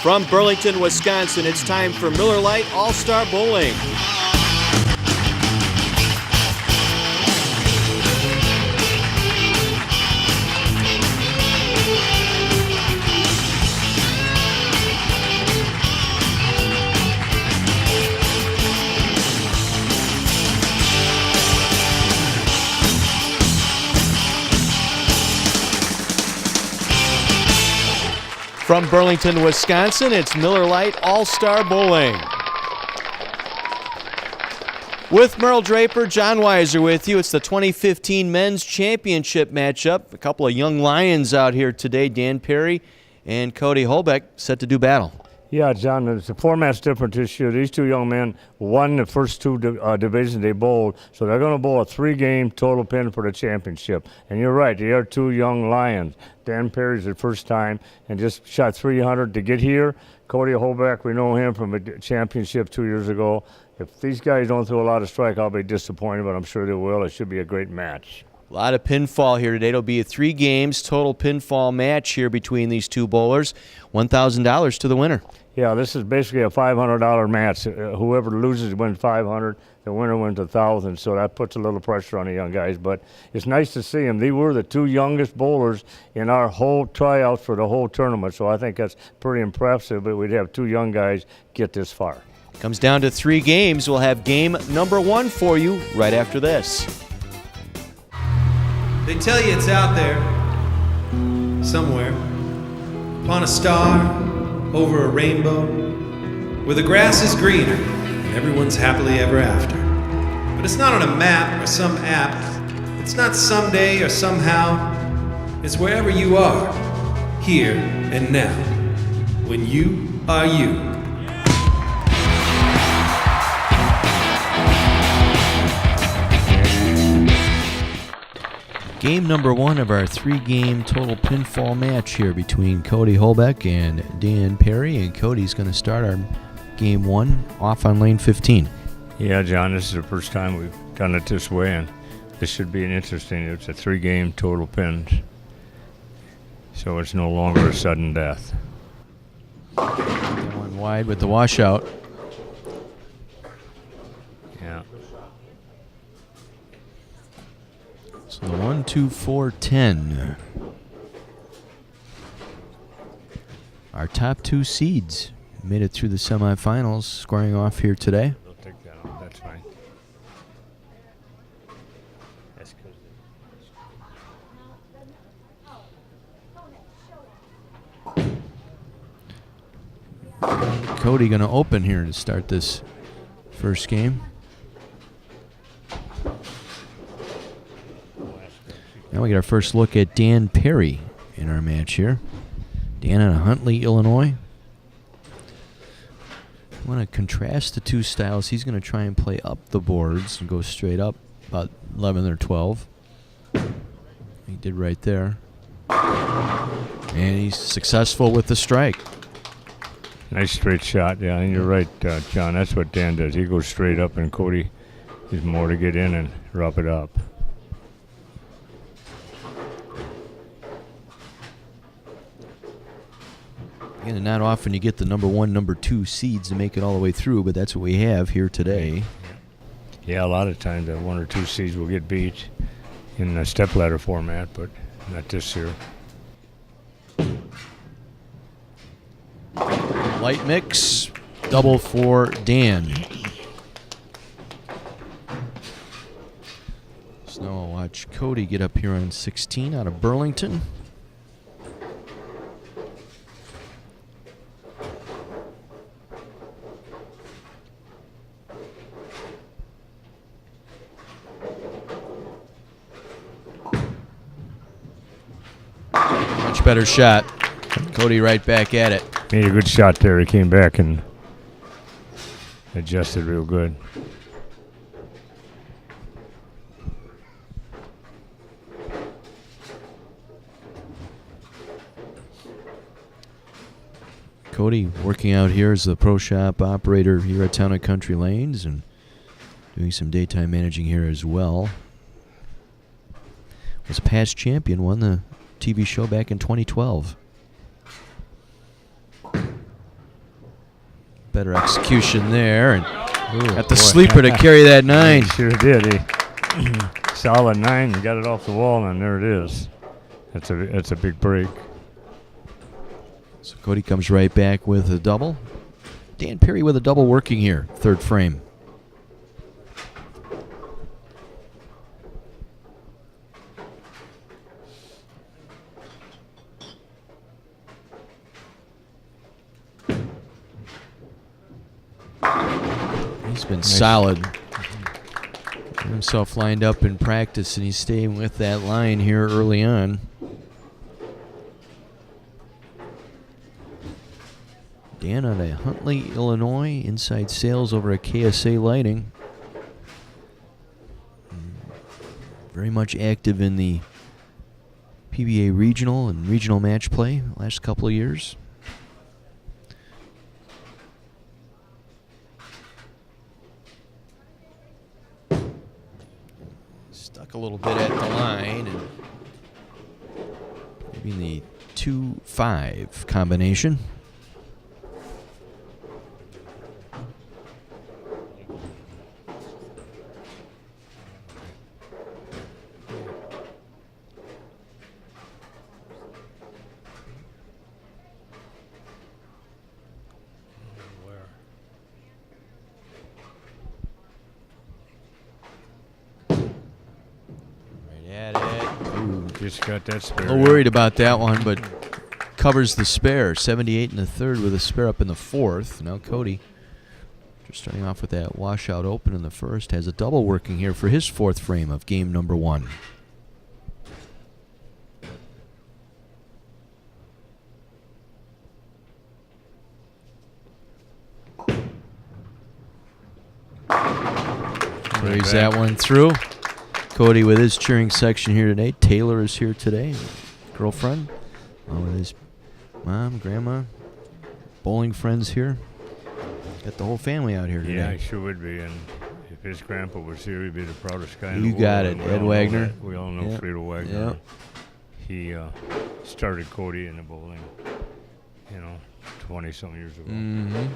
From Burlington, Wisconsin, it's time for Miller Lite All-Star Bowling. From Burlington, Wisconsin, it's Miller Lite All-Star Bowling. With Merle Draper, John Weiser with you. It's the 2015 Men's Championship matchup. A couple of young lions out here today, Dan Perry and Cody Holbeck, set to do battle. Yeah, John, the format's different this year. These two young men won the first two divisions they bowled, so they're going to bowl a 3-game total pin for the championship. And you're right, they are two young lions. Dan Perry's the first time and just shot 300 to get here. Cody Holbeck, we know him from a championship 2 years ago. If these guys don't throw a lot of strike, I'll be disappointed, but I'm sure they will. It should be a great match. A lot of pinfall here today. It'll be a 3 games total pinfall match here between these two bowlers. $1,000 to the winner. Yeah, this is basically a $500 match. Whoever loses wins $500. The winner wins $1,000. So that puts a little pressure on the young guys. But it's nice to see them. They were the two youngest bowlers in our whole tryouts for the whole tournament. So I think that's pretty impressive. But we'd have two young guys get this far. Comes down to 3 games. We'll have game number 1 for you right after this. They tell you it's out there, somewhere, upon a star, over a rainbow, where the grass is greener and everyone's happily ever after. But it's not on a map or some app. It's not someday or somehow. It's wherever you are, here and now, when you are you. Game number 1 of our 3-game total pinfall match here between Cody Holbeck and Dan Perry. And Cody's going to start our game 1 off on lane 15. Yeah, John, this is the first time we've done it this way, and this should be an interesting. It's a 3-game total pins, so it's no longer a sudden death. Going wide with the washout. Yeah. So the 1, 2, 4, 10. Our top 2 seeds made it through the semifinals, squaring off here today. They'll take that off. That's fine. That's Cody going to open here to start this first game. Now we get our first look at Dan Perry in our match here. Dan out of Huntley, Illinois. I want to contrast the two styles. He's going to try and play up the boards and go straight up about 11 or 12. He did right there. And he's successful with the strike. Nice straight shot, yeah, and you're right, John. That's what Dan does. He goes straight up, and Cody is more to get in and rub it up. And not often you get the number 1, number 2 seeds to make it all the way through, but that's what we have here today. Yeah, a lot of times the 1 or 2 seeds will get beat in the stepladder format, but not this year. Light mix, double for Dan. So now I'll watch Cody get up here on 16 out of Burlington. Much better shot. Cody right back at it. Made a good shot there. He came back and adjusted real good. Cody working out here as the pro shop operator here at Town and Country Lanes and doing some daytime managing here as well. Was a past champion, won the TV show back in 2012. better execution there, and got the boy. sleeper to carry that 9. Sure did. He solid 9. He got it off the wall, and there it is. That's a big break. So Cody comes right back with a double. Dan Perry with a double working here, 3rd frame. He's been solid. Got himself lined up in practice, and he's staying with that line here early on. Dan out of Huntley, Illinois, inside sales over at KSA Lighting. Very much active in the PBA regional and regional match play last couple of years. Stuck a little bit at the line, and maybe in the 2-5 combination. Just got that spare. A little worried about that one, but covers the spare. 78 in the 3rd with a spare up in the 4th. Now Cody, just starting off with that washout open in the 1st, has a double working here for his 4th frame of game number 1. Carries that one through. Cody with his cheering section here today. Taylor is here today, girlfriend, with his mom, grandma, bowling friends here. Got the whole family out here today. Yeah, he sure would be. And if his grandpa was here, he'd be the proudest guy in the You world. got it, We Ed all know Wagner. that. We all know Yep. Friedel Wagner. Yep. He started Cody in the bowling, 20-something years ago. Mm-hmm.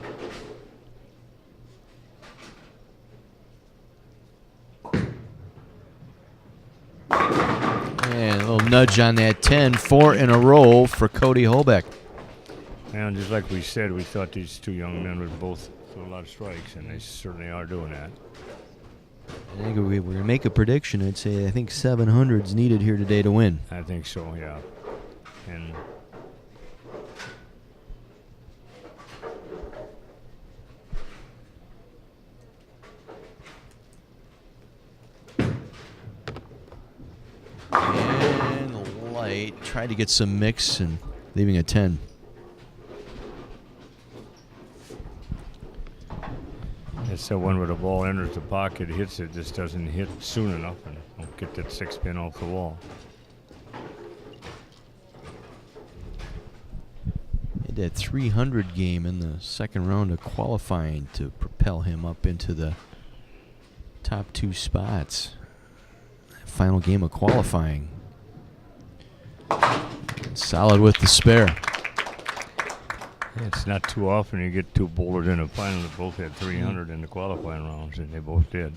And a little nudge on that 10. 4 in a row for Cody Holbeck. And just like we said, we thought these two young men would both throw a lot of strikes, and they certainly are doing that. I think we're going to make a prediction. I'd say I think 700's needed here today to win. I think so, yeah. And And light. Tried to get some mix and leaving a 10. it's the one where the ball enters the pocket, hits it, just doesn't hit soon enough, and don't get that 6-pin off the wall. Had that 300 game in the 2nd round of qualifying to propel him up into the top 2 spots. Final game of qualifying. Solid with the spare. It's not too often you get two bowlers in a final that both had 300 in the qualifying rounds, and they both did.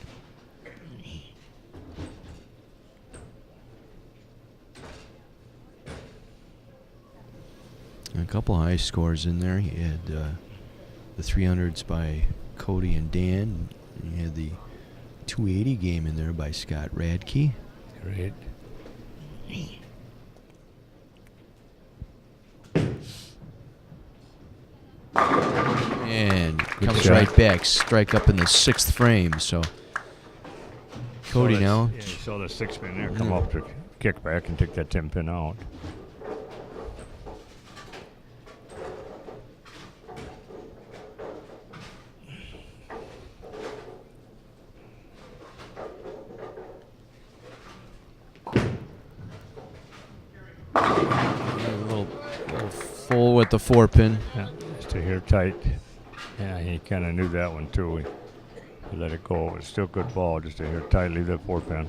A couple high scores in there. He had the 300s by Cody and Dan. And he had the 280 game in there by Scott Radke. Great. And Good comes shot. right back. Strike up in the 6th frame. So Cody now. Yeah, you saw the 6-pin there come up to kick back and take that 10-pin out. A little full with the 4-pin. Yeah, just a hair tight. Yeah, he kind of knew that one too. He let it go. It's still a good ball, just a hair tight. Leave that 4-pin.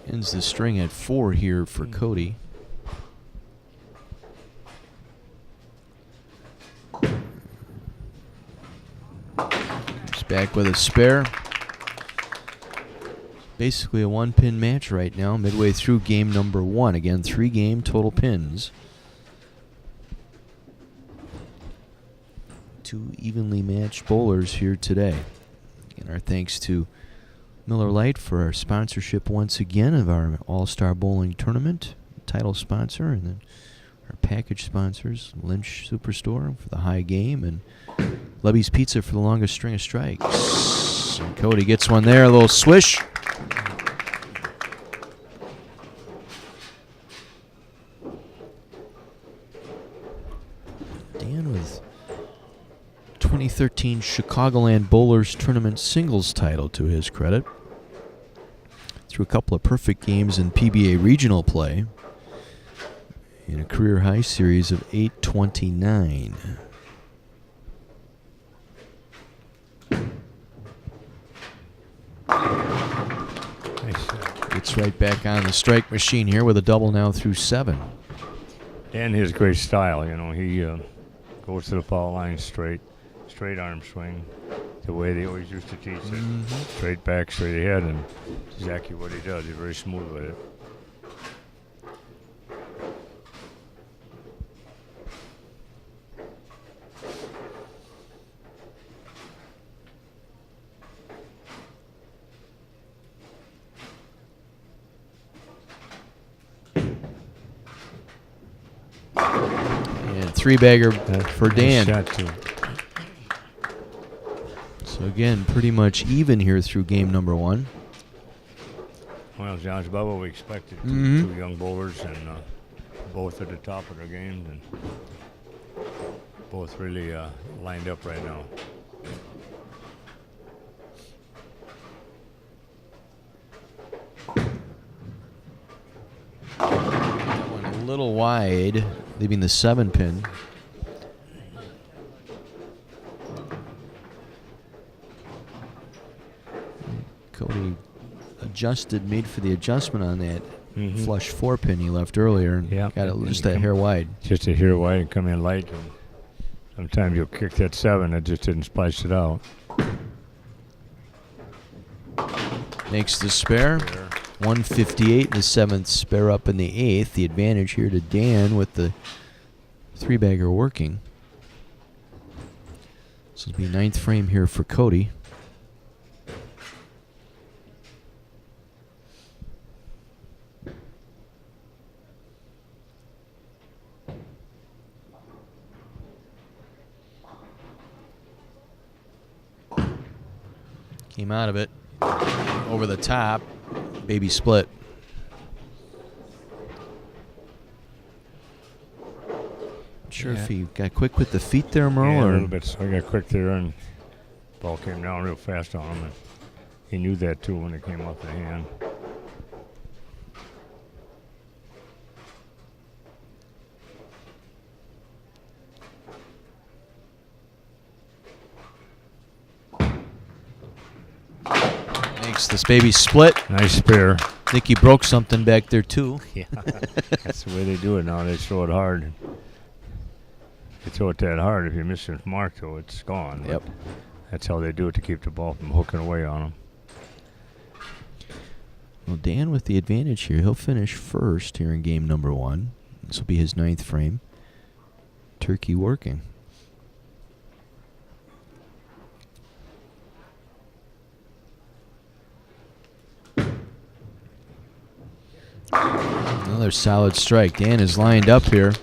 Ends the string at 4 here for Cody. back with a spare. Basically a one-pin match right now, midway through game number 1. Again, 3-game total pins. 2 evenly matched bowlers here today. And our thanks to Miller Lite for our sponsorship once again of our All-Star Bowling Tournament, title sponsor, and then our package sponsors, Lynch Superstore for the high game, and Lubby's Pizza for the longest string of strikes. And Cody gets one there, a little swish. Dan with 2013 Chicagoland Bowlers Tournament singles title to his credit. Through a couple of perfect games in PBA regional play in a career high series of 829. Gets right back on the strike machine here with a double now through 7. And his great style, you know, he goes to the foul line straight arm swing, the way they always used to teach it. Straight back, straight ahead, and exactly what he does. He's very smooth with it. And 3-bagger for Dan. Nice shot too. So again, pretty much even here through game number 1. Well, John's about what we expected. Two young bowlers, and both at the top of their games, and both really lined up right now. That one a little wide, leaving the 7-pin. Cody adjusted, made for the adjustment on that flush 4-pin he left earlier, and got it just that hair wide. Just a hair wide and come in light. And sometimes you'll kick that 7, it just didn't splice it out. Makes the spare. 158 in the 7th, spare up in the 8th. The advantage here to Dan with the 3-bagger working. This will be 9th frame here for Cody. Came out of it over the top, baby split. Not sure if he got quick with the feet there, Merle, Yeah, a or little bit. So I got quick there, and ball came down real fast on him. And he knew that too when it came off the hand. makes this baby split. Nice spare. I think he broke something back there too. Yeah, that's the way they do it now. They throw it hard. They throw it that hard. If you miss the mark, though, it's gone. Yep. But that's how they do it to keep the ball from hooking away on them. Well, Dan with the advantage here. He'll finish first here in game number 1. This will be his 9th frame. Turkey working. Another solid strike. Dan is lined up here.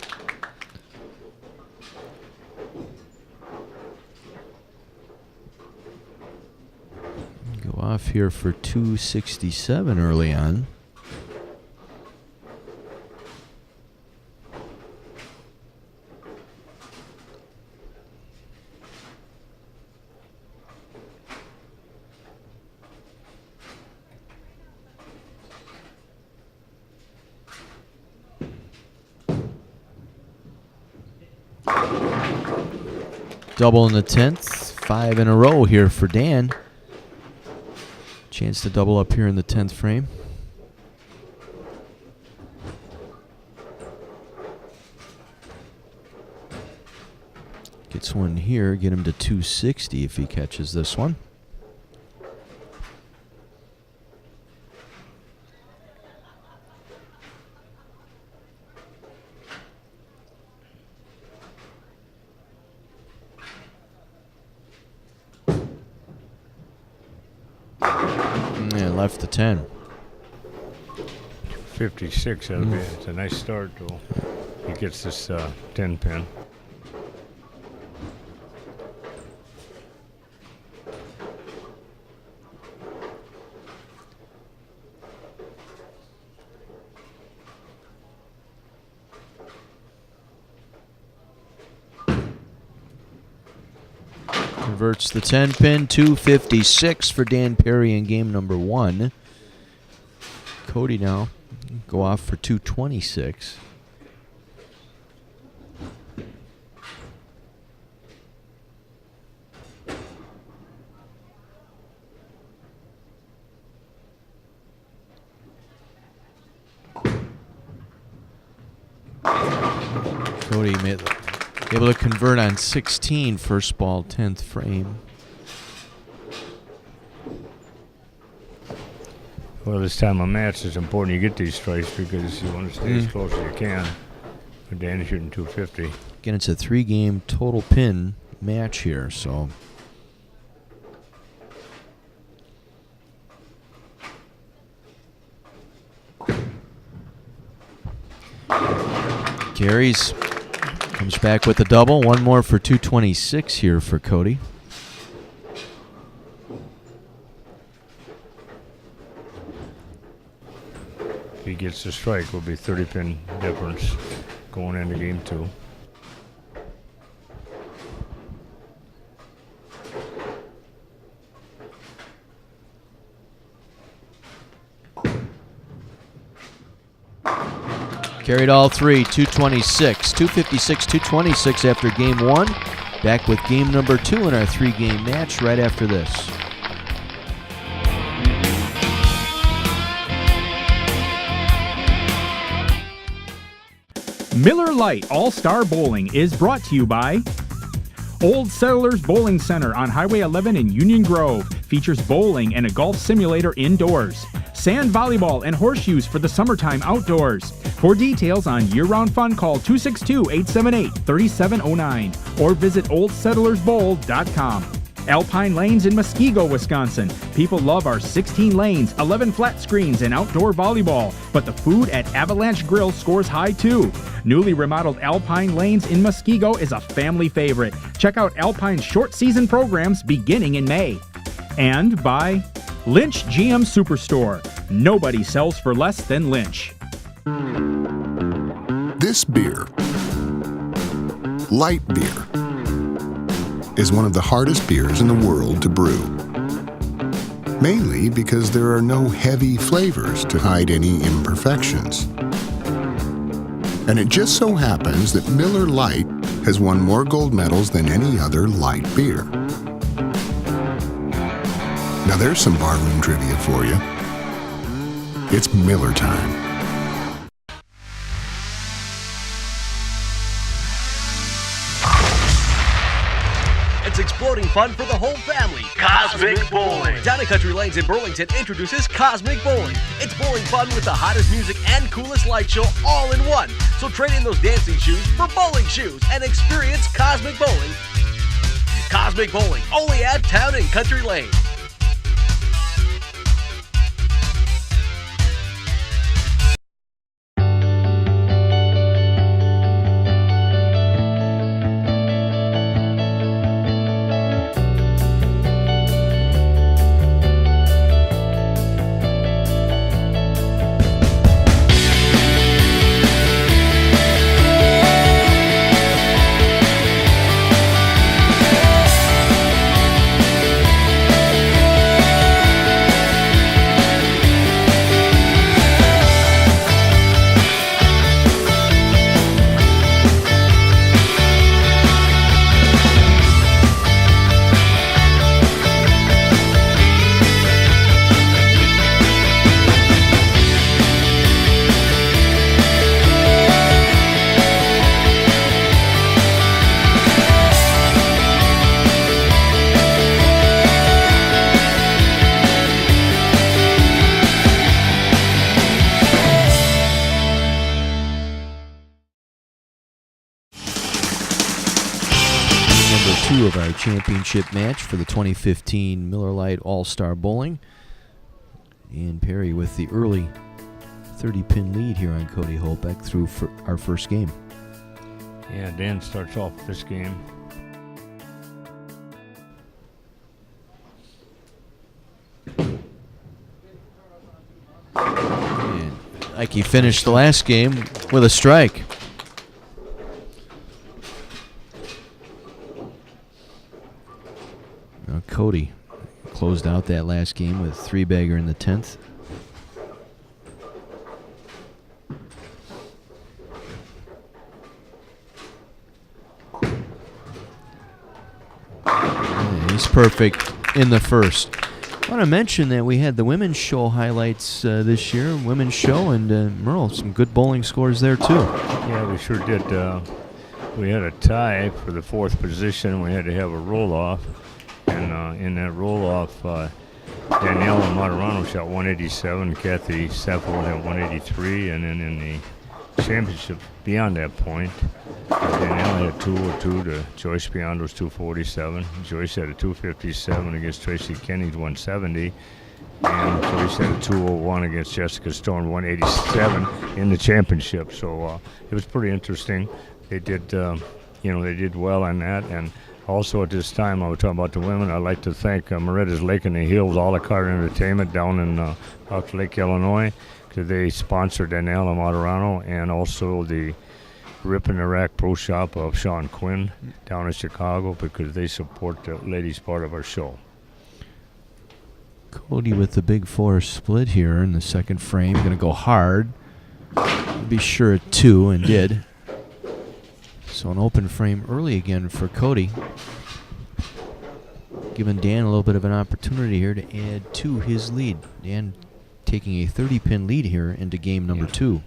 Go off here for 267 early on. Double in the 10th. 5 in a row here for Dan. Chance to double up here in the 10th frame. Gets one here. Get him to 260 if he catches this one. left to 10. 56. That'll be. It's a nice start, though. He gets this 10 pin. Converts the 10 pin, 256 for Dan Perry in game number 1. Cody now go off for 226. Cody made able to convert on 16, first ball, 10th frame. Well, this time of match, it's important you get these strikes because you want to stay as close as you can. But Dan's shooting 250. Again, it's a 3-game total pin match here, so. Carries, comes back with a double. One more for 226 here for Cody. If he gets the strike, will be 30 pin difference going into game 2. Carried all 3, 226, 256, 226 after game 1. Back with game number 2 in our 3-game match right after this. Miller Lite All-Star Bowling is brought to you by Old Settlers Bowling Center on Highway 11 in Union Grove. Features bowling and a golf simulator indoors. Sand volleyball and horseshoes for the summertime outdoors. For details on year-round fun, call 262-878-3709 or visit oldsettlersbowl.com. Alpine Lanes in Muskego, Wisconsin. People love our 16 lanes, 11 flat screens, and outdoor volleyball, but the food at Avalanche Grill scores high too. Newly remodeled Alpine Lanes in Muskego is a family favorite. Check out Alpine's short season programs beginning in May. And by Lynch GM Superstore. Nobody sells for less than Lynch. This beer, light beer, is one of the hardest beers in the world to brew. Mainly because there are no heavy flavors to hide any imperfections. And it just so happens that Miller Lite has won more gold medals than any other light beer. Now there's some barroom trivia for you. It's Miller time. It's exploding fun for the whole family. Cosmic Bowling. Down at Country Lanes in Burlington introduces Cosmic Bowling. It's bowling fun with the hottest music and coolest light show all in one. So trade in those dancing shoes for bowling shoes and experience Cosmic Bowling. Cosmic Bowling, only at Town and Country Lane. Of our championship match for the 2015 Miller Lite All-Star Bowling. Dan Perry with the early 30-pin lead here on Cody Holbeck through our first game. Yeah, Dan starts off this game. And like he finished the last game with a strike. Now Cody closed out that last game with 3-bagger in the 10th. He's perfect in the first. I want to mention that we had the women's show highlights this year, women's show, and Merle, some good bowling scores there too. Yeah, we sure did. We had a tie for the 4th position. We had to have a roll-off, and in that roll-off, Daniela Materano shot 187, Kathy Saffold had 183, and then in the championship beyond that point, Daniela had 202 to Joyce Biondo's 247. Joyce had a 257 against Tracy Kenny's 170. And Joyce had a 201 against Jessica Stone 187 in the championship. So it was pretty interesting. They did, they did well on that. And also at this time, I was talking about the women. I'd like to thank Moretta's Lake in the Hills, a la carte entertainment down in Fox Lake, Illinois, because they sponsored Daniela Materano, and also the Rip in the Rack Pro Shop of Sean Quinn down in Chicago, because they support the ladies part of our show. Cody with the big 4 split here in the second frame. Going to go hard. Be sure at 2, and did. So an open frame early again for Cody. Giving Dan a little bit of an opportunity here to add to his lead. Dan taking a 30-pin lead here into game number 2.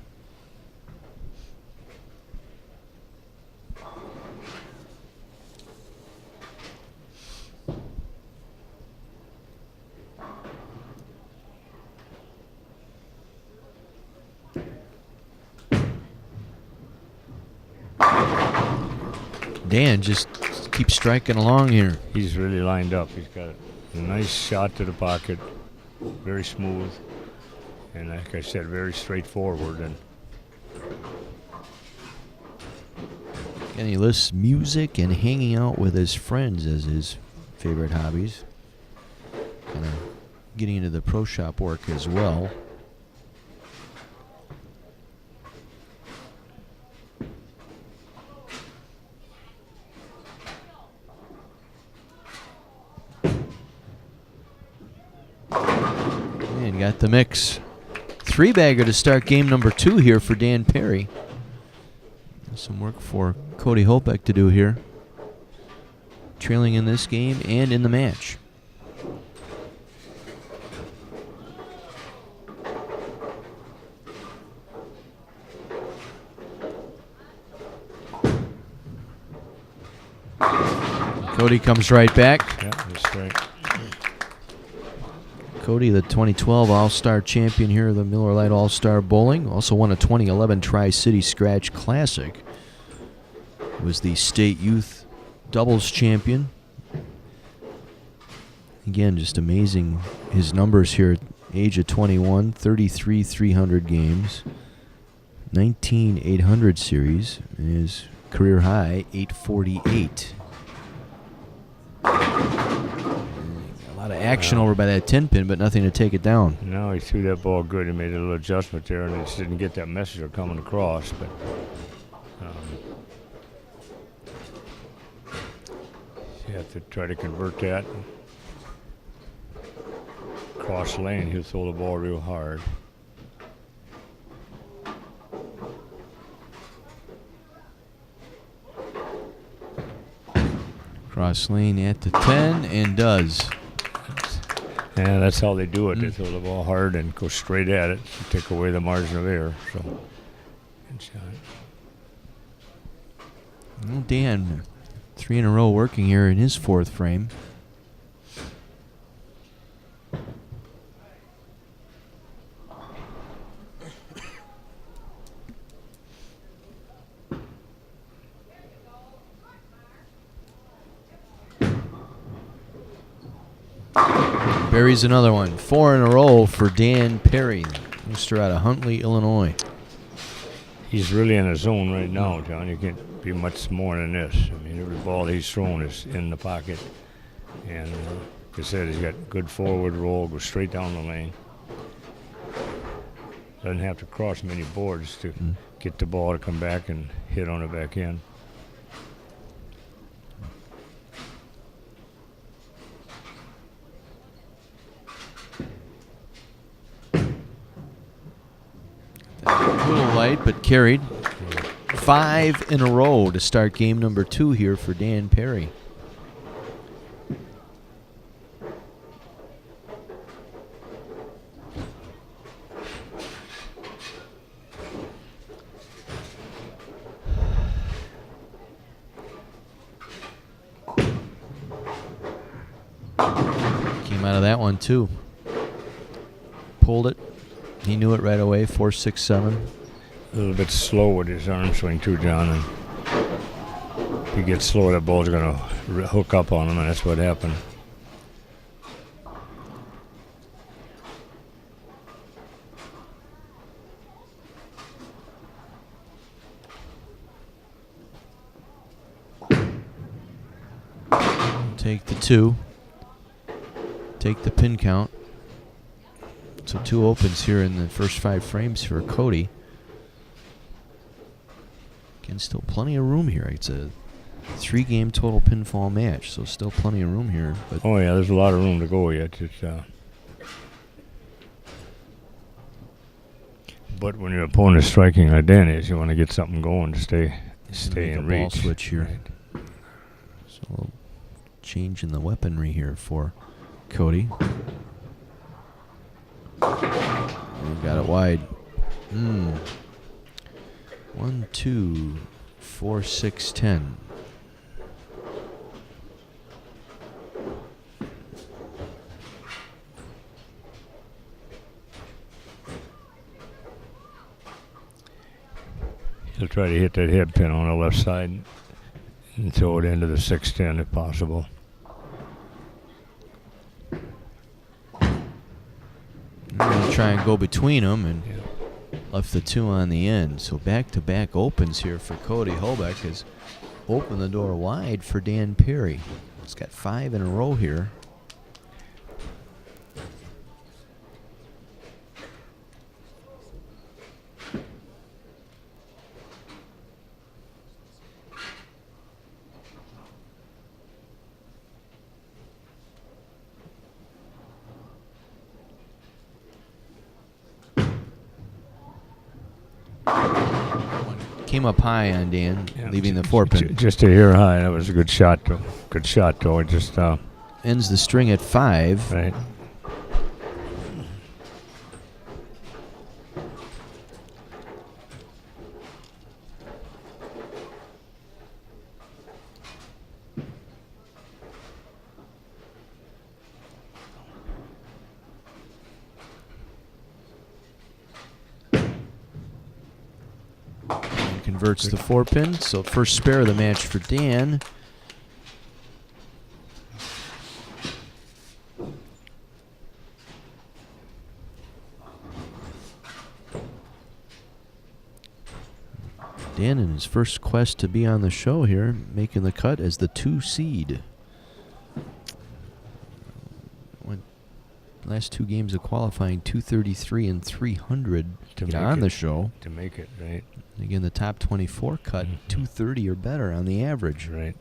Dan just keeps striking along here. He's really lined up. He's got a nice shot to the pocket, very smooth, and like I said, very straightforward. And he lists music and hanging out with his friends as his favorite hobbies. Kind of getting into the pro shop work as well. And got the mix. 3-bagger to start game number 2 here for Dan Perry. Some work for Cody Holbeck to do here. Trailing in this game and in the match. Cody comes right back. yeah, that's right. Cody, the 2012 All-Star champion here of the Miller Lite All-Star Bowling. Also won a 2011 Tri-City Scratch Classic. Was the state youth doubles champion. Again, just amazing his numbers here at age of 21, 33 300 games, 19 800 series, and his career high 848. A lot of action over by that 10-pin, but nothing to take it down. No, he threw that ball good. He made a little adjustment there, and he just didn't get that messenger coming across. But you have to try to convert that. Cross lane, he'll throw the ball real hard. Cross lane at the 10, and does. Yeah, that's how they do it. They throw the ball hard and go straight at it, take away the margin of error. So, good shot. Well, Dan, 3 in a row working here in his 4th frame. Buries another one. 4 in a row for Dan Perry, youngster out of Huntley, Illinois. He's really in a zone right now, John. You can't be much more than this. I mean, every ball he's thrown is in the pocket. And like I said, he's got good forward roll, goes straight down the lane. Doesn't have to cross many boards to get the ball to come back and hit on the back end. A little light, but carried. 5 in a row to start game number 2 here for Dan Perry. Came out of that one too. Pulled it. He knew it right away. 4, 6, 7. A little bit slow with his arm swing too, John. And if he gets slow, that ball's going to hook up on him, and that's what happened. Take the 2. Take the pin count. So 2 opens here in the first 5 frames for Cody. Again, still plenty of room here. It's a 3-game total pinfall match, so still plenty of room here. But Oh, yeah, there's a lot of room to go yet. But when your opponent's striking like Dan is, you want to get something going to stay make in a ball reach. switch here. Right. So a little change in the weaponry here for Cody. And got it wide. 1, 2, 4, 6, 10. He'll try to hit that head pin on the left side and throw it into the 6-10 if possible. I'm going to try and go between them and left the 2 on the end. So back-to-back opens here for Cody Hobeck has opened the door wide for Dan Perry. He's got 5 in a row here. Came up high on Dan, leaving the 4-pin. Just a hair high. That was a good shot, though. Good shot, though. It just Ends the string at 5. right. And converts the 4-pin. So first spare of the match for Dan. Dan in his first quest to be on the show here, making the cut as the 2 seed. Went last 2 games of qualifying, 233 and 300 to get on the show. To make it, right. Again, the top 24 cut, 230 or better on the average. Right.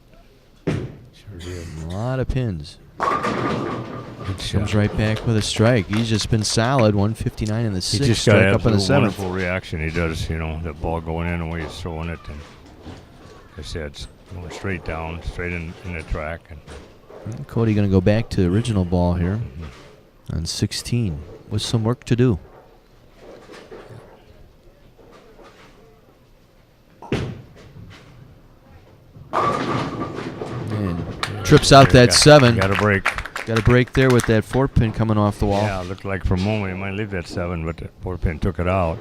Sure did. A lot of pins. Good shot. Comes right back with a strike. He's just been solid, 159 in the 6th, He just got strike up in the absolute 7th. wonderful reaction. He does, you know, the ball going in the way he's throwing it. And like I said, it's going straight down, straight in the track. And Cody going to go back to the original ball here on 16 with some work to do. And trips out that 7. Got a break. Got a break there with that 4-pin coming off the wall. Yeah, it looked like for a moment he might leave that 7, but the 4-pin took it out.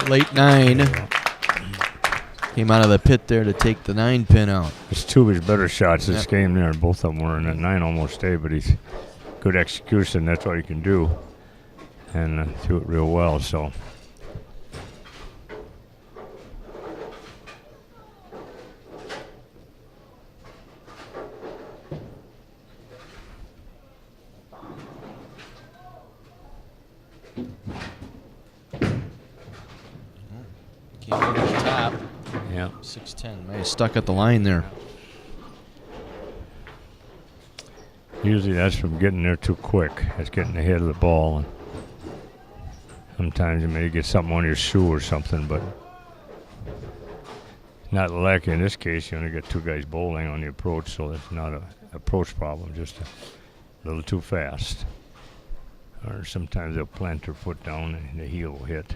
late 9. Came out of the pit there to take the 9 pin out. It's two of his better shots this Yep. game there. Both of them were in that 9 almost stayed, but he's good execution. That's all you can do. And threw it real well, so. Came over the top. Yeah. 6-10. Man, stuck at the line there. Usually that's from getting there too quick. That's getting ahead of the ball. And sometimes you may get something on your shoe or something, but not lucky in this case. You only get two guys bowling on the approach, so it's not an approach problem, just a little too fast. Or sometimes they'll plant their foot down and the heel will hit.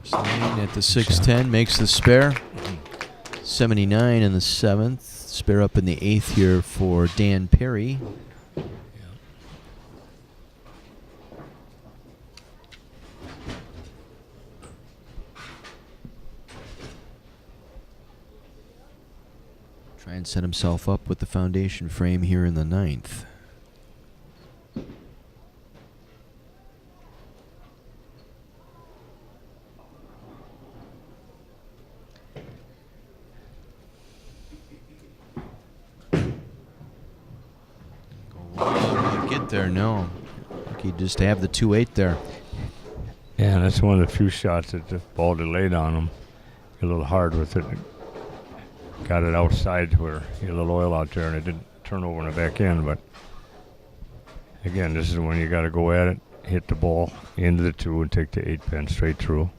Slane at the 6-10 makes the spare. 79 in the 7th. Spare up in the 8th here for Dan Perry. Try and set himself up with the foundation frame here in the 9th. Get there, no. Lucky just to have the 2-8 there. Yeah, that's one of the few shots that the ball delayed on him. A little hard with it. Got it outside where he had a little oil out there, and it didn't turn over in the back end. But again, this is when you got to go at it, hit the ball into the 2, and take the 8 pin straight through.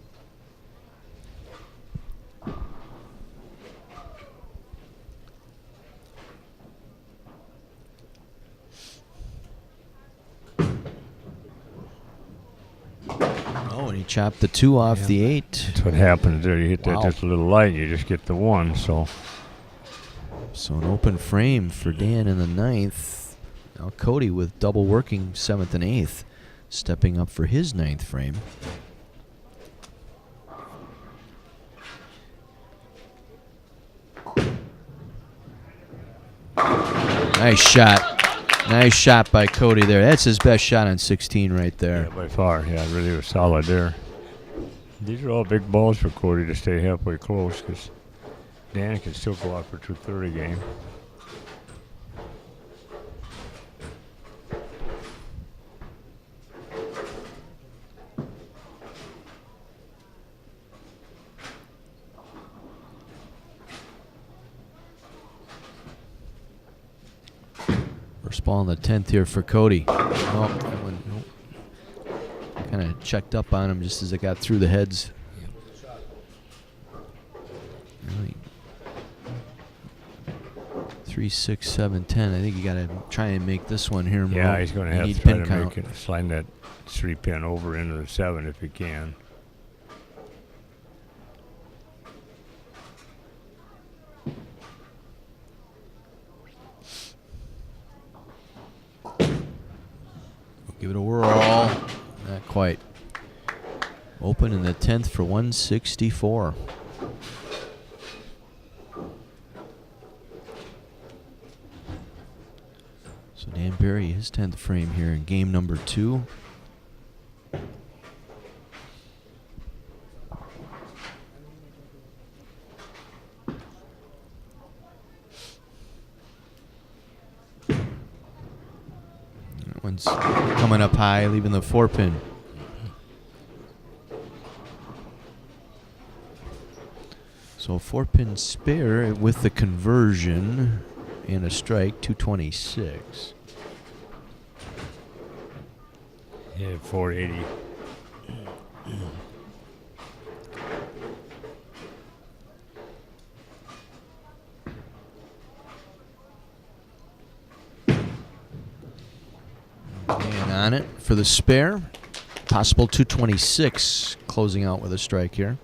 Oh, and he chopped the 2 off the 8. That's what happens there. You hit that Wow. just a little light, you just get the 1. So So an open frame for Dan in the 9th. Now Cody with double working 7th and 8th, stepping up for his 9th frame. Nice shot. Nice shot by Cody there. That's his best shot on 16 right there. yeah, by far, yeah, really was solid there. These are all big balls for Cody to stay halfway close, because Dan can still go out for 230 game. First ball in the 10th here for Cody. Oh, that one, nope. Kind of checked up on him just as it got through the heads. Really. 3, 6, 7, 10. I think you got to try and make this one here. Yeah, Mo. he's going to You have need to try pin to count. make it, slide that 3 pin over into the 7 if he can. Give it a whirl. Not quite. Open in the 10th for 164. So Dan Barry, his 10th frame here in game number 2. That one's coming up high, leaving the 4 pin. So 4 pin spare with the conversion and a strike, 226. Yeah, 480. And on it for the spare. Possible 226, closing out with a strike here.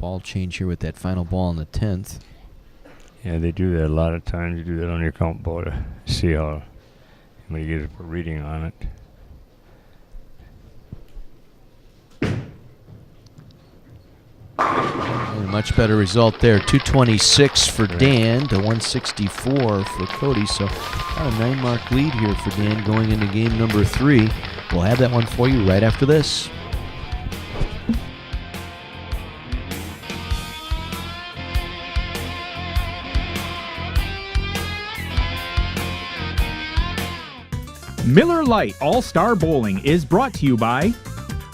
ball change here with that final ball in the 10th. Yeah, they do that a lot of times. You do that on your count ball to see how when you get a reading on it. And a much better result there. 226 for Dan to 164 for Cody. So about a 9-mark lead here for Dan going into game number 3. We'll have that one for you right after this. Miller Lite All-Star Bowling is brought to you by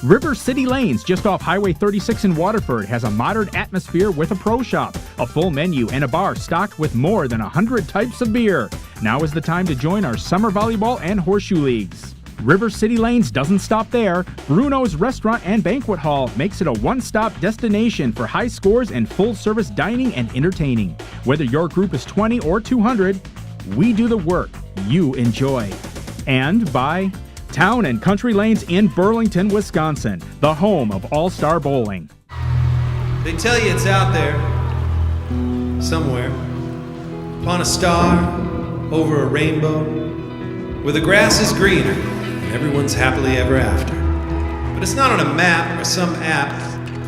River City Lanes, just off Highway 36 in Waterford, has a modern atmosphere with a pro shop, a full menu, and a bar stocked with more than 100 types of beer. Now is the time to join our summer volleyball and horseshoe leagues. River City Lanes doesn't stop there. Bruno's Restaurant and Banquet Hall makes it a one-stop destination for high scores and full-service dining and entertaining. Whether your group is 20 or 200, we do the work you enjoy. And by Town and Country Lanes in Burlington, Wisconsin, the home of All-Star Bowling. They tell you it's out there, somewhere, upon a star, over a rainbow, where the grass is greener and everyone's happily ever after. But it's not on a map or some app.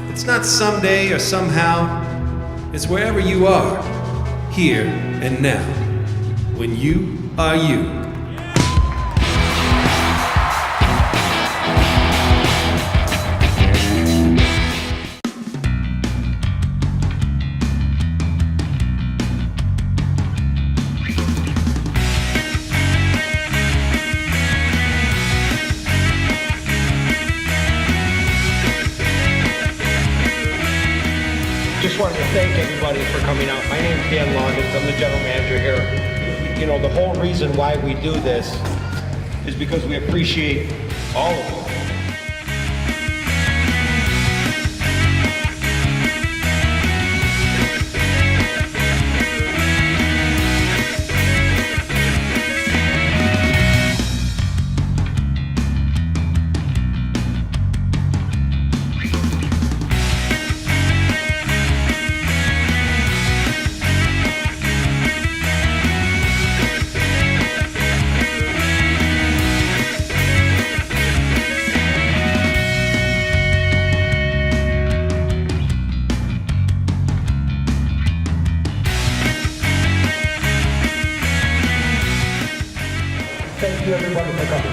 It's not someday or somehow. It's wherever you are, here and now, when you are you. Just wanted to thank everybody for coming out. My name's Dan Longest. I'm the general manager here. You know, the whole reason why we do this is because we appreciate all of you. Thank you, everybody, for coming.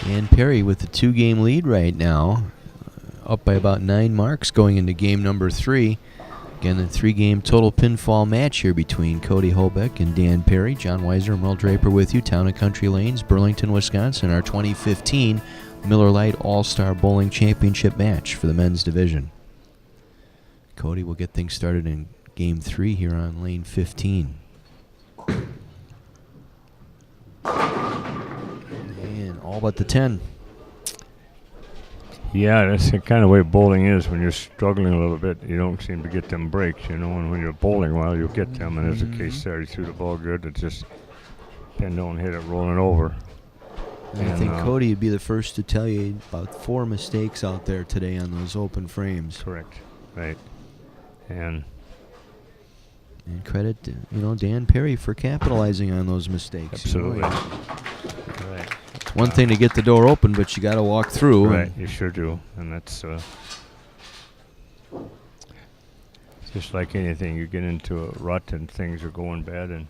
And Perry with the 2-game lead right now, up by about 9 marks going into game number 3. Again, the 3-game total pinfall match here between Cody Hobeck and Dan Perry. John Weiser and Merle Draper with you. Town and Country Lanes, Burlington, Wisconsin. Our 2015 Miller Lite All-Star Bowling Championship match for the men's division. Cody will get things started in game 3 here on lane 15. And all but the 10. Yeah, that's the kind of way bowling is. When you're struggling a little bit, you don't seem to get them breaks, you know. And when you're bowling well, you'll get them. And as the case there, he threw the ball good. It just pin don't hit it rolling over. And I think Cody would be the first to tell you about 4 mistakes out there today on those open frames. Correct, right. And credit, Dan Perry for capitalizing on those mistakes. absolutely. Right. It's one thing to get the door open, but you got to walk through. Right, you sure do. And that's just like anything. You get into a rut and things are going bad. And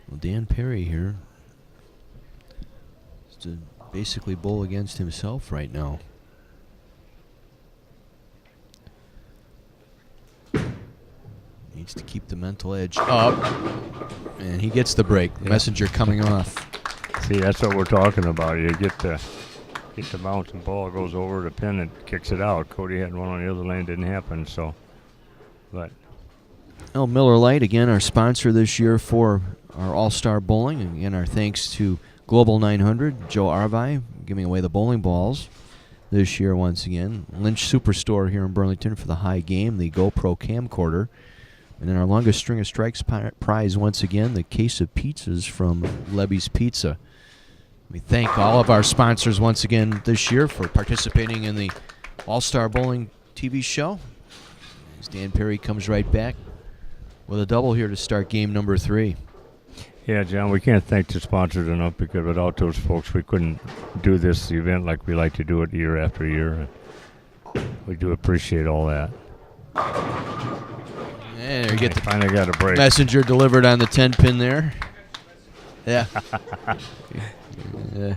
well, Dan Perry here is to basically bowl against himself right now. Needs to keep the mental edge up. And he gets the break. Yeah. Messenger coming off. see, that's what we're talking about. You get the bounce and ball goes over the pin and kicks it out. Cody had one on the other lane, didn't happen. So, but Miller Lite, again, our sponsor this year for our All-Star Bowling. Again, our thanks to Global 900, Joe Arvai, giving away the bowling balls. this year once again. Lynch Superstore here in Burlington for the high game, the GoPro camcorder. And then our longest string of strikes prize once again, the case of pizzas from Lebby's Pizza. We thank all of our sponsors once again this year for participating in the All-Star Bowling TV show. As Dan Perry comes right back with a double here to start game number 3. Yeah, John, we can't thank the sponsors enough, because without those folks, we couldn't do this event like we like to do it year after year. We do appreciate all that. And there you get the finally got a break. messenger delivered on the 10-pin there. Yeah. Yeah.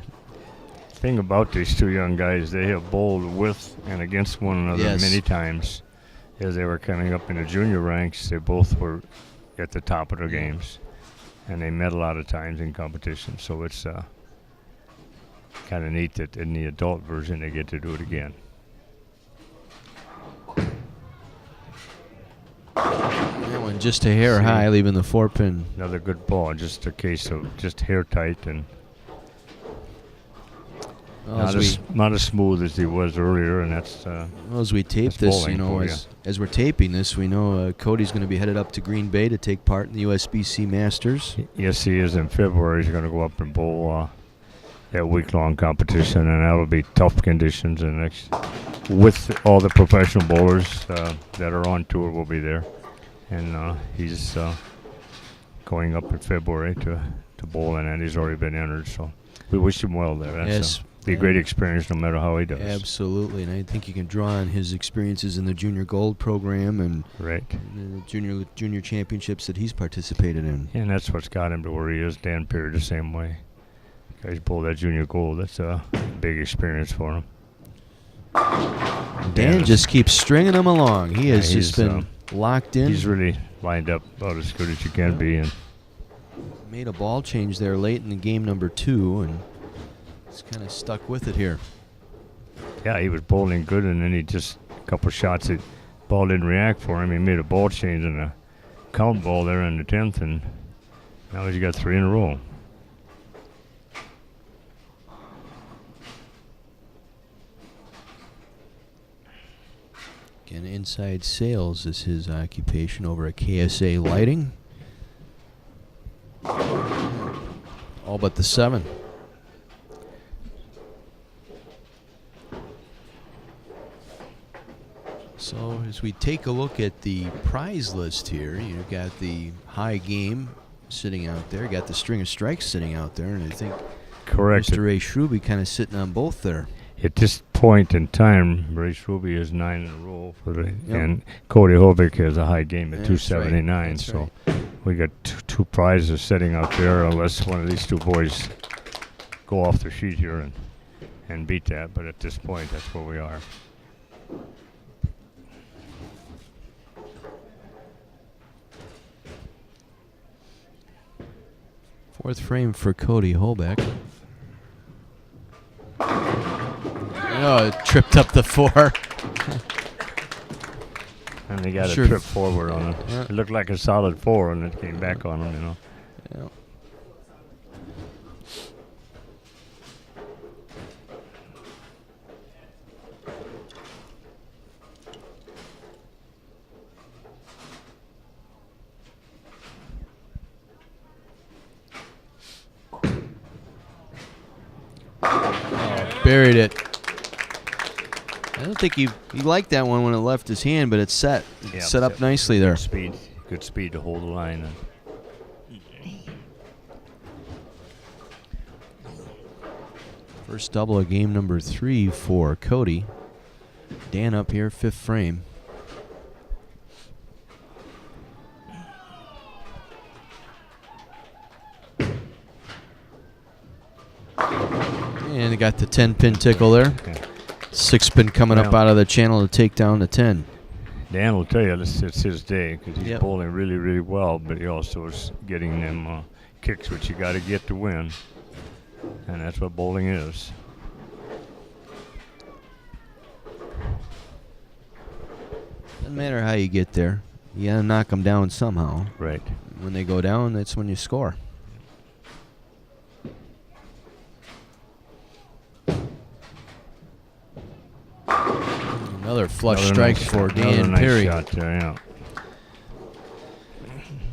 Thing about these two young guys, they have bowled with and against one another Yes. many times. As they were coming up in the junior ranks, they both were at the top of their games, and they met a lot of times in competition. So it's kind of neat that in the adult version they get to do it again. That one just a hair high, leaving the 4-pin. Another good ball, just a case of just hair tight and Well, not as smooth as he was earlier, and that's Well, as we tape that's this, bowling for as we're taping this, we know Cody's going to be headed up to Green Bay to take part in the USBC Masters. Yes, he is. In February, he's going to go up and bowl that week-long competition, and that'll be tough conditions. And with all the professional bowlers that are on tour will be there, and he's going up in February to bowl, and he's already been entered. So we wish him well there. That's Yes. be a great experience no matter how he does. Absolutely, and I think you can draw on his experiences in the Junior Gold program and Right. the junior championships that he's participated in. And that's what's got him to where he is. Dan Perry the same way. Guys bowled that junior gold. That's a big experience for him. Dan just keeps stringing them along. He has he's, just been locked in. He's really lined up about as good as you can be. And Made a ball change there late in the game number 2, and he's kind of stuck with it here. yeah, he was bowling good, and then he just a couple shots, the ball didn't react for him. He made a ball change and a count ball there in the 10th, and now he's got 3 in a row. Again, inside sales is his occupation over at KSA Lighting. All but the 7. So as we take a look at the prize list here, you've got the high game sitting out there, got the string of strikes sitting out there, and I think Correct. Mr. Ray Shruby kind of sitting on both there. At this point in time, Ray Shruby is 9 in a row for the, Yep. and Cody Hovick has a high game at That's 279. right. So we got two prizes sitting out there, unless one of these two boys go off the sheet here and beat that. But at this point, that's where we are. Fourth frame for Cody Holbeck. Oh, it tripped up the 4. And they got Sure. a trip forward on it. Yeah. It looked like a solid 4, and it came back on him, you know. Yeah. Buried it. I don't think he liked that one when it left his hand, but it's set. It's Yeah, set up set. nicely there. Good speed to hold the line. First double of game number 3 for Cody. Dan up here, 5th frame. And he got the 10-pin tickle there. Okay. 6-pin coming up Well. out of the channel to take down the 10. Dan will tell you it's his day, because he's Yep. bowling really, really well, but he also is getting them kicks which you got to get to win, and that's what bowling is. Doesn't matter how you get there. You got to knock them down somehow. Right. When they go down, that's when you score. Another flush Another strike nice for shot, another Dan nice Perry. shot there, yeah.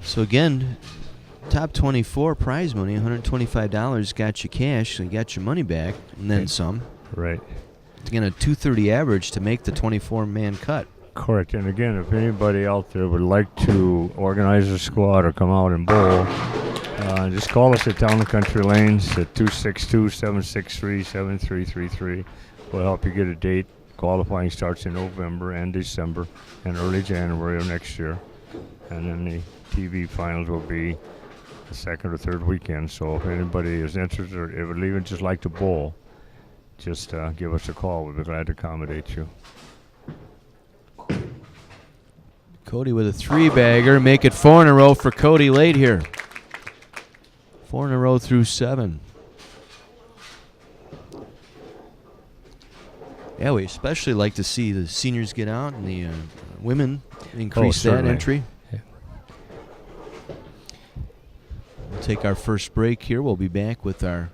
So again, top 24 prize money, $125 got you cash, so you got your money back, and then some. Right. Again, a 230 average to make the 24-man cut. Correct. And again, if anybody out there would like to organize a squad or come out and bowl, just call us at Town and Country Lanes at 262-763-7333. We'll help you get a date. Qualifying starts in November and December and early January of next year. And then the TV finals will be the second or third weekend. So if anybody is interested or would even just like to bowl, just give us a call. We'll be glad to accommodate you. Cody with a 3-bagger. Make it 4 in a row for Cody late here. 4 in a row through 7. Yeah, we especially like to see the seniors get out and the women increase that certainly. entry. We'll take our first break here. We'll be back with our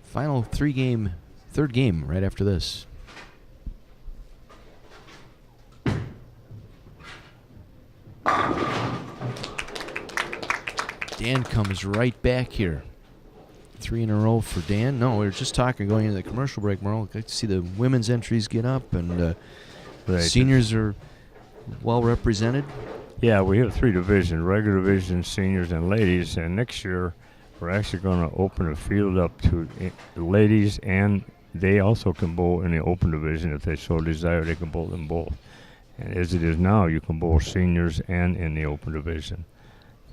final third game right after this. Dan comes right back here. 3 in a row for Dan. No, we were just talking going into the commercial break, Merle. Good to see the women's entries get up, and Right. seniors are well represented. Yeah, we have 3 divisions, regular division, seniors, and ladies. And next year, we're actually going to open a field up to the ladies, and they also can bowl in the open division if they so desire. They can bowl them both. And as it is now, you can bowl seniors and in the open division.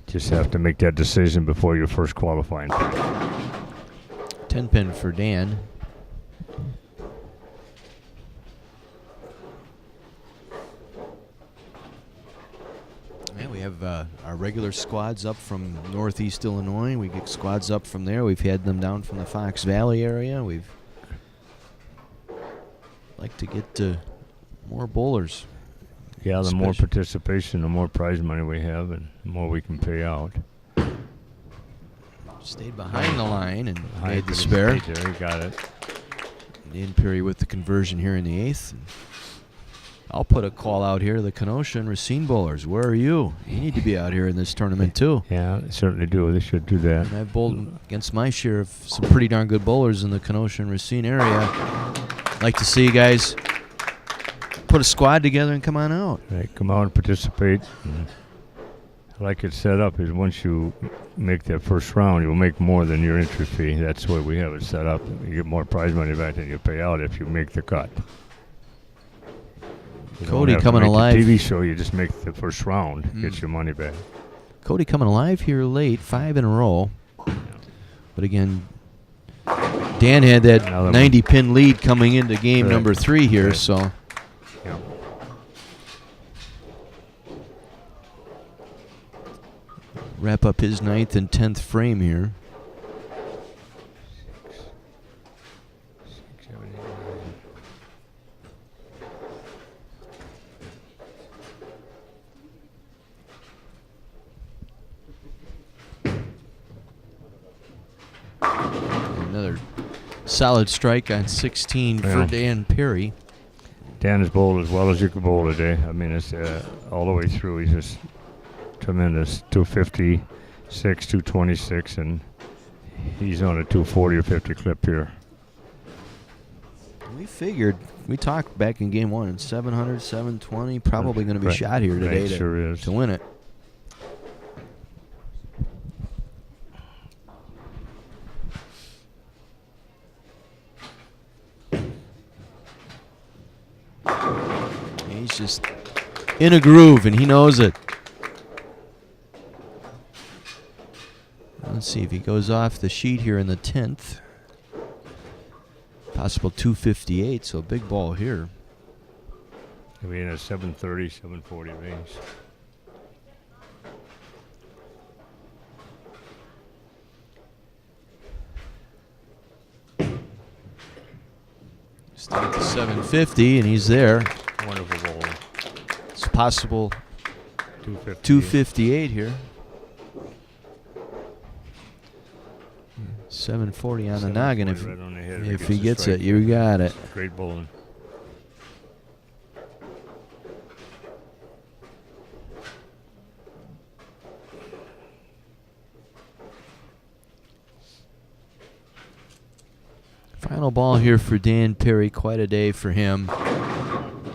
Just have to make that decision before your first qualifying. 10-pin for Dan. Yeah, we have our regular squads up from Northeast Illinois. We get squads up from there. We've had them down from the Fox Valley area. We've like to get more bowlers. Yeah, the more participation, the more prize money we have, and the more we can pay out. Stayed behind the line and High made the to spare. stage there, he got it. Dan Perry with the conversion here in the 8th. I'll put a call out here. The Kenosha and Racine bowlers, where are you? You need to be out here in this tournament too. Yeah, they certainly do. They should do that. And I've bowled against my share of some pretty darn good bowlers in the Kenosha and Racine area. Like to see you guys put a squad together and come on out. Right, come out and participate. And like it's set up is once you make that first round, you'll make more than your entry fee. That's the way we have it set up. You get more prize money back than you pay out if you make the cut. You don't Cody have to coming make alive. The TV show, you just make the first round, get your money back. Cody coming alive here late, 5 in a row. But again, Dan had that Another 90-pin lead coming into game Right. number 3 here, Right. so Yeah. wrap up his 9th and 10th frame here. Another solid strike on 16 for Yeah. Dan Perry. Dan has bowled as well as you could bowl today. I mean, it's all the way through. He's just tremendous. 256, 226, and he's on a 240 or 50 clip here. We talked back in game 1, 700, 720, probably going to be Right. shot here today Right, sure is. to win it. He's just in a groove, and he knows it. Let's see if he goes off the sheet here in the 10th. Possible 258, so a big ball here. He'll be in a 730, 740 range. Still at the 750, and he's there. Wonderful bowler. It's possible 250. 258 here. 740 on the noggin. If, right on the head if gets he the gets strike. it, you got it. Great bowling. Final ball here for Dan Perry. Quite a day for him.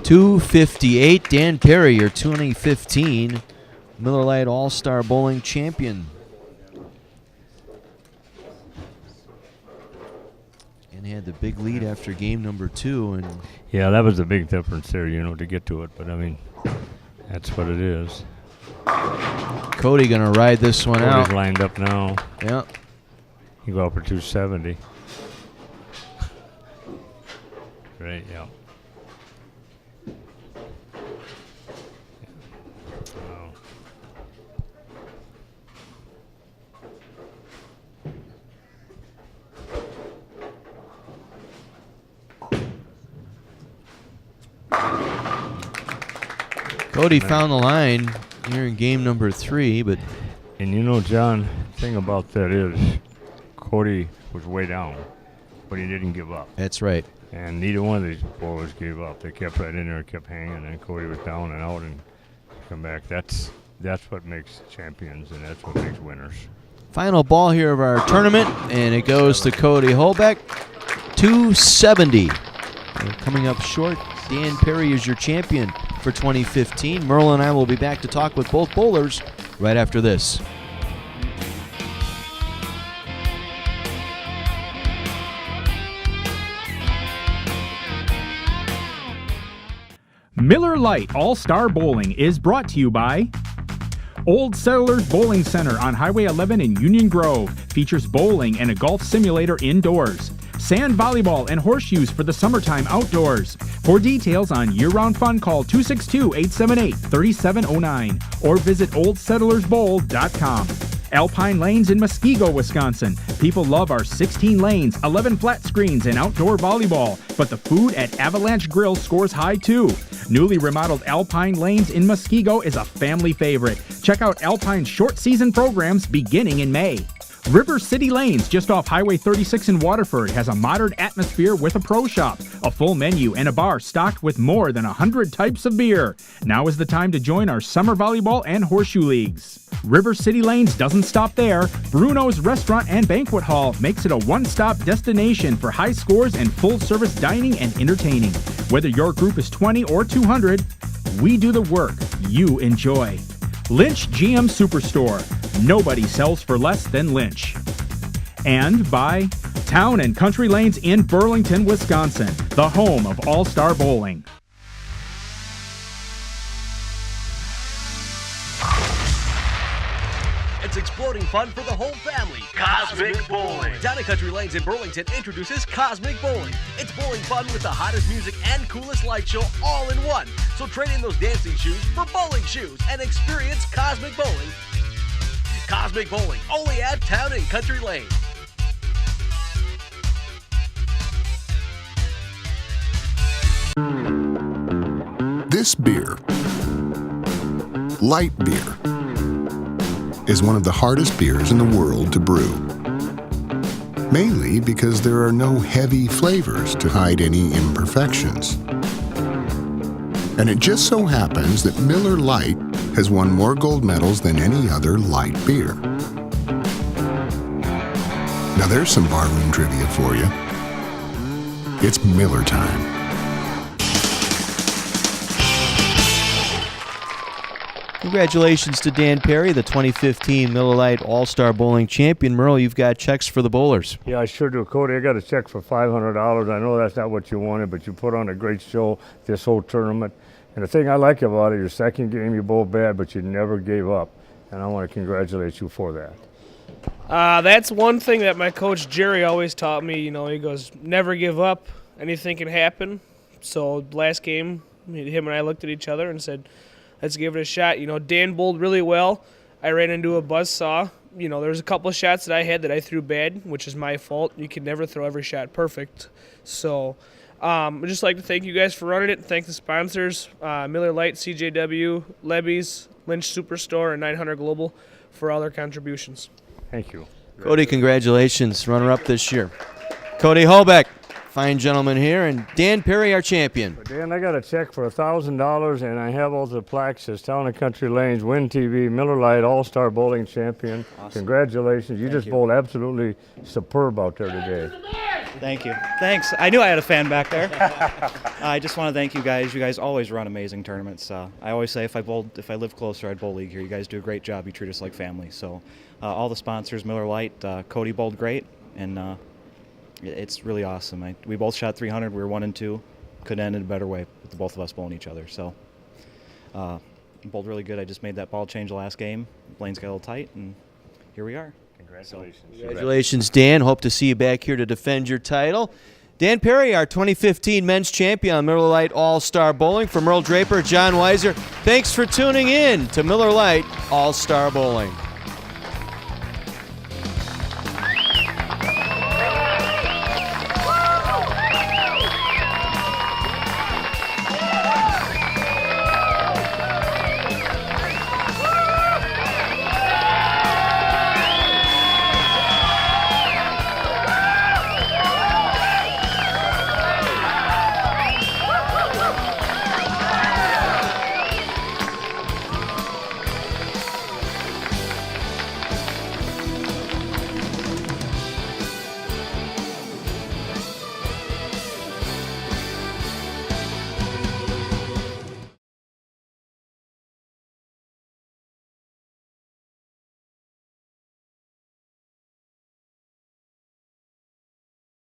258. Dan Perry, your 2015 Miller Lite All-Star Bowling champion. And had the big lead after game number 2. And Yeah, that was a big difference there, to get to it. But, I mean, that's what it is. Cody going to ride this one Cody's out. lined up now. Yeah. You go up for 270. Right, yeah. Wow. Cody found the line here in game number 3, but And John, the thing about that is Cody was way down, but he didn't give up. that's right. And neither one of these bowlers gave up. They kept right in there, kept hanging, and Cody was down and out and come back. That's what makes champions, and that's what makes winners. Final ball here of our tournament, and it goes to Cody Holbeck. 270. And coming up short, Dan Perry is your champion for 2015. Merle and I will be back to talk with both bowlers right after this. Miller Lite All-Star Bowling is brought to you by Old Settlers Bowling Center on Highway 11 in Union Grove. Features bowling and a golf simulator indoors. Sand volleyball and horseshoes for the summertime outdoors. For details on year-round fun, call 262-878-3709 or visit oldsettlersbowl.com. Alpine Lanes in Muskego, Wisconsin. People love our 16 lanes, 11 flat screens, and outdoor volleyball, but the food at Avalanche Grill scores high too. Newly remodeled Alpine Lanes in Muskego is a family favorite. Check out Alpine's short season programs beginning in May. River City Lanes, just off Highway 36 in Waterford, has a modern atmosphere with a pro shop, a full menu, and a bar stocked with more than 100 types of beer. Now is the time to join our summer volleyball and horseshoe leagues. River City Lanes doesn't stop there. Bruno's Restaurant and Banquet Hall makes it a one-stop destination for high scores and full-service dining and entertaining. Whether your group is 20 or 200, we do the work you enjoy. Lynch GM Superstore. Nobody sells for less than Lynch. And by Town and Country Lanes in Burlington, Wisconsin, the home of All-Star Bowling. It's exploding fun for the whole family. Cosmic Bowling. Down and Country Lanes in Burlington introduces Cosmic Bowling. It's bowling fun with the hottest music and coolest light show all in one. So trade in those dancing shoes for bowling shoes and experience Cosmic Bowling. Cosmic Bowling, only at Town and Country Lane. This beer, light beer, is one of the hardest beers in the world to brew. Mainly because there are no heavy flavors to hide any imperfections. And it just so happens that Miller Lite has won more gold medals than any other light beer. Now there's some barroom trivia for you. It's Miller time. Congratulations to Dan Perry, the 2015 Miller Lite All-Star Bowling champion. Merle, you've got checks for the bowlers. Yeah, I sure do. Cody, I got a check for $500. I know that's not what you wanted, but you put on a great show this whole tournament. And the thing I like about it, your second game you bowled bad, but you never gave up. And I want to congratulate you for that. That's one thing that my coach Jerry always taught me. He goes, never give up. Anything can happen. So last game, him and I looked at each other and said, let's give it a shot. Dan bowled really well. I ran into a buzzsaw. There's a couple of shots that I had that I threw bad, which is my fault. You can never throw every shot perfect. So I'd just like to thank you guys for running it. Thank the sponsors, Miller Lite, CJW, Lebby's, Lynch Superstore, and 900 Global for all their contributions. Thank you. Cody, congratulations. Runner-up this year. Cody Holbeck, fine gentleman here, and Dan Perry, our champion. Dan, I got a check for $1,000, and I have all the plaques as Town and Country Lanes, Win TV, Miller Lite, All-Star Bowling Champion. Awesome. Congratulations. You Thank just you. bowled absolutely superb out there today. Thank you. Thanks. I knew I had a fan back there. I just want to thank you guys. You guys always run amazing tournaments. I always say if I lived closer, I'd bowl league here. You guys do a great job. You treat us like family. So all the sponsors, Miller Lite, Cody bowled great, and it's really awesome. We both shot 300. We were 1 and 2. Couldn't end in a better way with the both of us bowling each other. So bowled really good. I just made that ball change the last game. Lanes got a little tight, and here we are. Congratulations. Congratulations, Dan. Hope to see you back here to defend your title. Dan Perry, our 2015 men's champion on Miller Lite All-Star Bowling. From Earl Draper, John Weiser, thanks for tuning in to Miller Lite All-Star Bowling.